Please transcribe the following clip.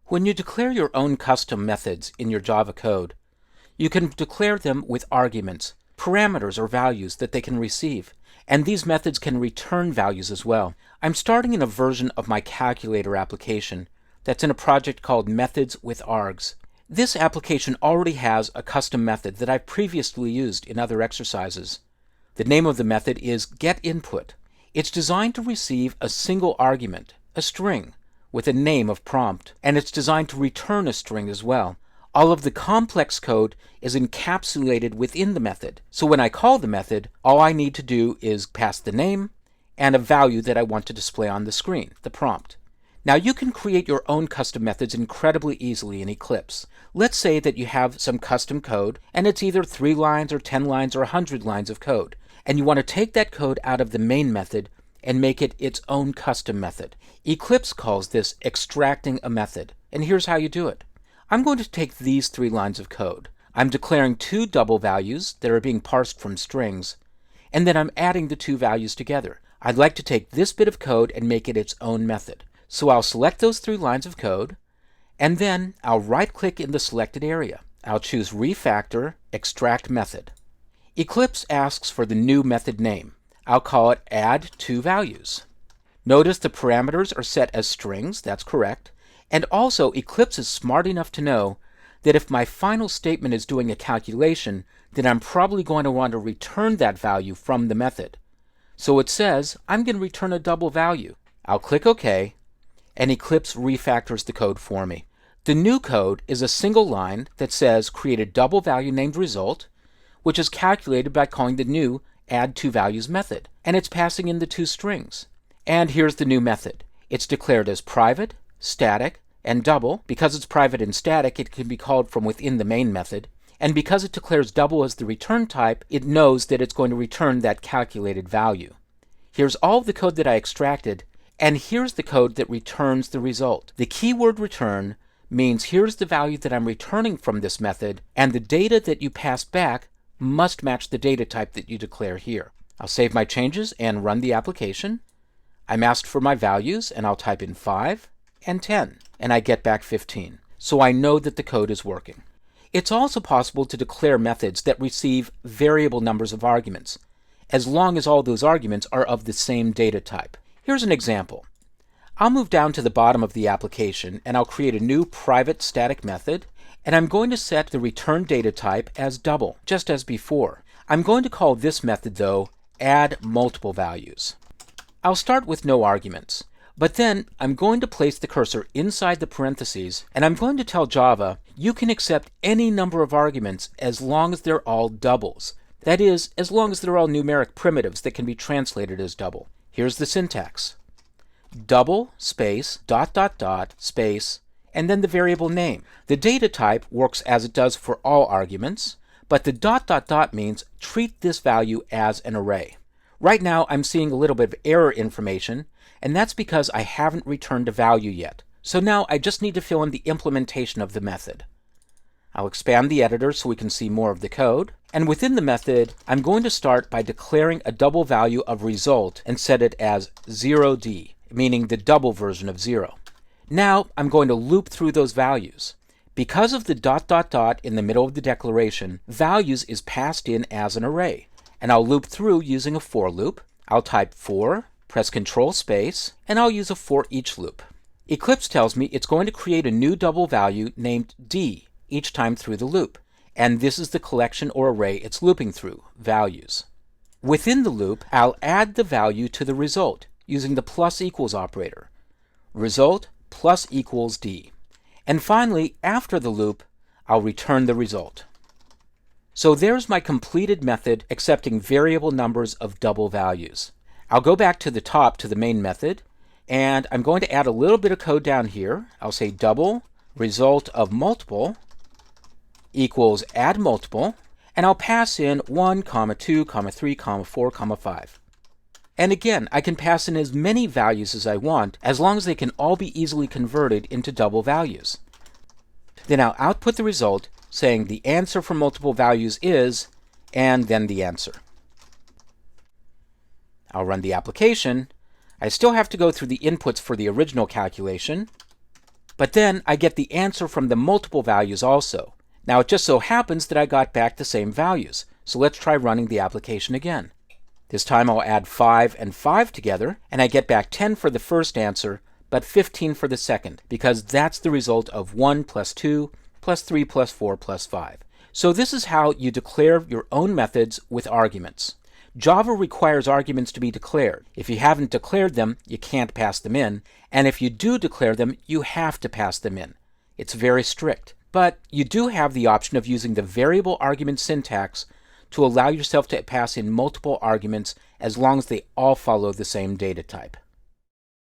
When you declare your own custom methods in your Java code, you can declare them with arguments, parameters or values that they can receive, and these methods can return values as well. I'm starting in a version of my calculator application that's in a project called Methods with Args. This application already has a custom method that I've previously used in other exercises. The name of the method is getInput. It's designed to receive a single argument, a string, with a name of prompt, and it's designed to return a string as well. All of the complex code is encapsulated within the method. So when I call the method, all I need to do is pass the name and a value that I want to display on the screen, the prompt. Now you can create your own custom methods incredibly easily in Eclipse. Let's say that you have some custom code, and it's either 3 lines or 10 lines or 100 lines of code, and you want to take that code out of the main method and make it its own custom method. Eclipse calls this extracting a method, and here's how you do it. I'm going to take these 3 lines of code. I'm declaring 2 double values that are being parsed from strings, and then I'm adding the 2 values together. I'd like to take this bit of code and make it its own method. So I'll select those 3 lines of code, and then I'll right-click in the selected area. I'll choose Refactor, Extract Method. Eclipse asks for the new method name. I'll call it Add 2 Values. Notice the parameters are set as strings, that's correct, and also Eclipse is smart enough to know that if my final statement is doing a calculation, then I'm probably going to want to return that value from the method. So it says, I'm going to return a double value. I'll click OK, and Eclipse refactors the code for me. The new code is a single line that says create a double value named result, which is calculated by calling the new add 2 values method, and it's passing in the 2 strings. And here's the new method. It's declared as private, static, and double. Because it's private and static, it can be called from within the main method, and because it declares double as the return type, it knows that it's going to return that calculated value. Here's all of the code that I extracted, and here's the code that returns the result. The keyword return means here's the value that I'm returning from this method, and the data that you pass back must match the data type that you declare here. I'll save my changes and run the application. I'm asked for my values, and I'll type in 5 and 10, and I get back 15. So I know that the code is working. It's also possible to declare methods that receive variable numbers of arguments, as long as all those arguments are of the same data type. Here's an example. I'll move down to the bottom of the application and I'll create a new private static method, and I'm going to set the return data type as double, just as before. I'm going to call this method, though, add multiple values. I'll start with no arguments, but then I'm going to place the cursor inside the parentheses, and I'm going to tell Java you can accept any number of arguments as long as they're all doubles. That is, as long as they're all numeric primitives that can be translated as double. Here's the syntax. Double, space, dot, dot, dot, space, and then the variable name. The data type works as it does for all arguments, but the dot, dot, dot means treat this value as an array. Right now I'm seeing a little bit of error information, and that's because I haven't returned a value yet. So now I just need to fill in the implementation of the method. I'll expand the editor so we can see more of the code. And within the method, I'm going to start by declaring a double value of result and set it as 0D, meaning the double version of 0. Now I'm going to loop through those values. Because of the dot dot dot in the middle of the declaration, values is passed in as an array. And I'll loop through using a for loop. I'll type for, press Control space, and I'll use a for each loop. Eclipse tells me it's going to create a new double value named D each time through the loop. And this is the collection or array it's looping through, values. Within the loop, I'll add the value to the result using the plus equals operator. Result plus equals D. And finally, after the loop, I'll return the result. So there's my completed method accepting variable numbers of double values. I'll go back to the top to the main method, and I'm going to add a little bit of code down here. I'll say double result of multiple equals add multiple, and I'll pass in 1, 2, 3, 4, 5. And again, I can pass in as many values as I want, as long as they can all be easily converted into double values. Then I'll output the result saying the answer for multiple values is, and then the answer. I'll run the application. I still have to go through the inputs for the original calculation. But then I get the answer from the multiple values also. Now it just so happens that I got back the same values, so let's try running the application again. This time I'll add 5 and 5 together, and I get back 10 for the first answer, but 15 for the second, because that's the result of 1 plus 2 plus 3 plus 4 plus 5. So this is how you declare your own methods with arguments. Java requires arguments to be declared. If you haven't declared them, you can't pass them in, and if you do declare them, you have to pass them in. It's very strict. But you do have the option of using the variable argument syntax to allow yourself to pass in multiple arguments as long as they all follow the same data type.